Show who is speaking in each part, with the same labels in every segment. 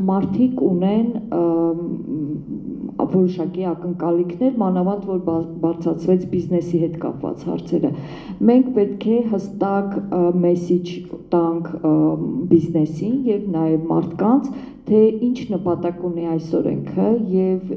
Speaker 1: մարդիկ ունեն որոշակի ակնկալիքներ, մանավանդ որ բարձրացվեց բիզնեսի հետ կապված հարցերը։ Մենք պետք է հստակ մեսիջ տանք բիզնեսին եւ նաեւ մարդկանց, թե ինչ նպատակ ունի այս օրենքը եւ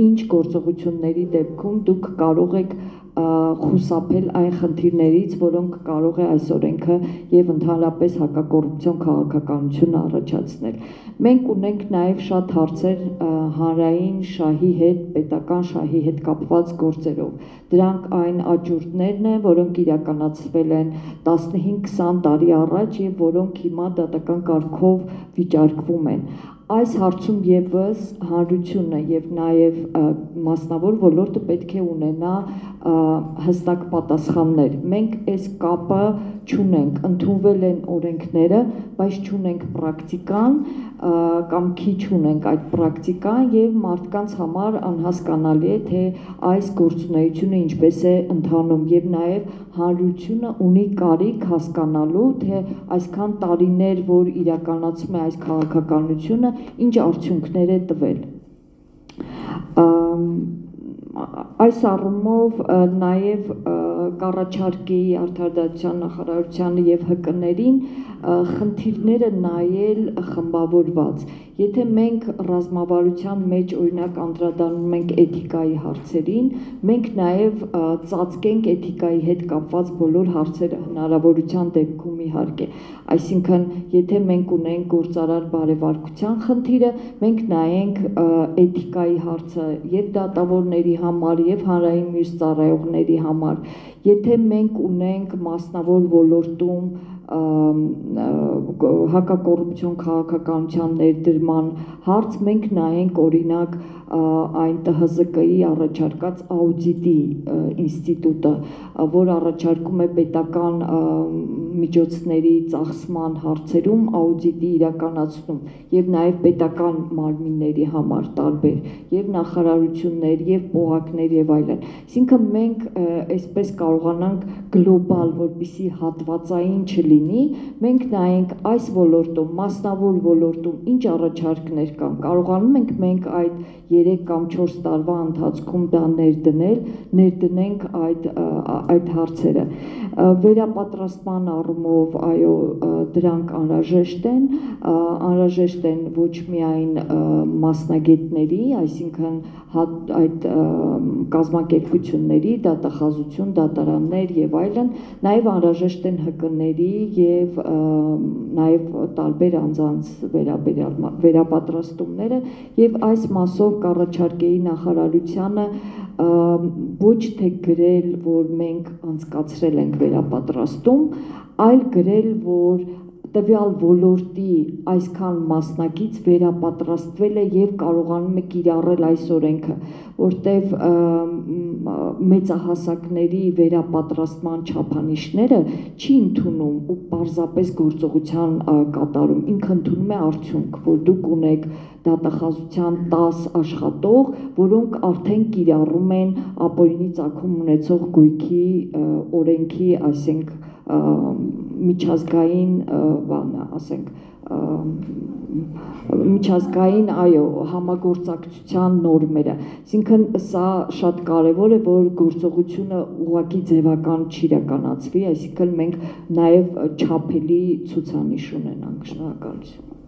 Speaker 1: ինչ գործողությունների դեպքում դուք կարող եք խուսափել այն խնդիրներից, որոնք կարող է այս օրենքը եւ ընդհանրապես հակակոռուպցիոն քաղաքականությունը առաջացնել։ Մենք ունենք նաեւ շատ հարցեր հանրային շահի հետ, պետական շահի հետ կապված գործերով։ Դրանք այն աճուրդներն են, որոնք իրականացվել են 15-20 տարի առաջ եւ որոնք հիմա դատական կարգով վիճարկվում են։ Այս հարցում եւս հանրությունը եւ նաեւ մասնավոր ոլորտը պետք է ունենա հստակ պատասխաններ։ Մենք այս կապը չունենք, ընդունվել են օրենքները, բայց չունենք պրակտիկան կամ քիչ ունենք այդ պրակտիկան եւ մարդկանց համար անհասկանալի է, թե այս գործունեությունը ինչպես է ընթանում եւ նաեւ հանրությունը ունի կարիք հասկանալու, թե այսքան տարիներ, որ իրականացում է այս քաղաքականությունը, ինչ արդյունքներ է տվել։ Այս առումով նաև կառաջարկի արդարադատության նախարարությանը եւ ՀԿ-ներին խնդիրները նայել խմբավորված։ Եթե մենք ռազմավարության մեջ օրինակ անդրադառնում ենք էթիկայի հարցերին, մենք նաև ծածկենք էթիկայի հետ կապված բոլոր հարցերը հնարավորության դեպքում իհարկե։ Այսինքն, եթե մենք ունենք գործարար բարևարկության խնդիրը, մենք նայենք էթիկայի հարցը եւ դատավորների համար եւ հանրային մյուս ծառայողների համար։ Եթե մենք ունենք մասնավոր ոլորտում հակակոռուպցիոն քաղաքականության ներդրման հարց, մենք նայենք օրինակ այն ՏՀԶԿ-ի առաջարկած աուդիտի ինստիտուտը, որ առաջարկում է պետական միջոցների ծախսման հարցերում աուդիտի իրականացնում եւ նաեւ պետական մարմինների համար տարբեր եւ նախարարություններ եւ պողակներ եւ այլն։ Այսինքն մենք այսպես կարողանանք գլոբալ, որպեսզի հատվածային չլինի, մենք նայենք այս ոլորտում, մասնավոր ոլորտում ինչ առաջարկներ կան, կարողանում ենք մենք այդ 3 կամ 4 տարվա ընթացքում դա ներդնենք այդ հարցերը։ Վերապատրաստման առումով, այո, դրանք անհրաժեշտ են ոչ միայն մասնագետների, այսինքն այդ կազմակերպությունների, դատախազություն, դատարաններ եւ այլն, նաեւ անհրաժեշտ են ՀԿ-ների եւ նաեւ տարբեր անձանց վերապատրաստումները եւ այս մասով կառաջարկեի նախարարությանը ոչ թե գրել, որ մենք անցկացրել ենք վերապատրաստում, այլ գրել, որ տվյալ ոլորտի այսքան մասնակից վերապատրաստվել է եւ կարողանում է կիրառել այս օրենքը, որտեվ մեծահասակների վերապատրաստման չափանիշները չի ընդունում ու պարզապես գործողության կատարում, ինքը ընդունում է արդյունք, որ դուք ունեք դատախազության 10 աշխատող, որոնք արդեն կիրառում են ապօրինի ծագում ունեցող գույքի օրենքի, ասենք միջազգային միջազգային, այո, համագործակցության նորմերը։ Այսինքն սա շատ կարևոր է, որ գործողությունը ուղղակի ձևական չիրականացվի, այսինքն մենք նաև չափելի ցուցանիշ ունենանք։ Շնորհակալություն։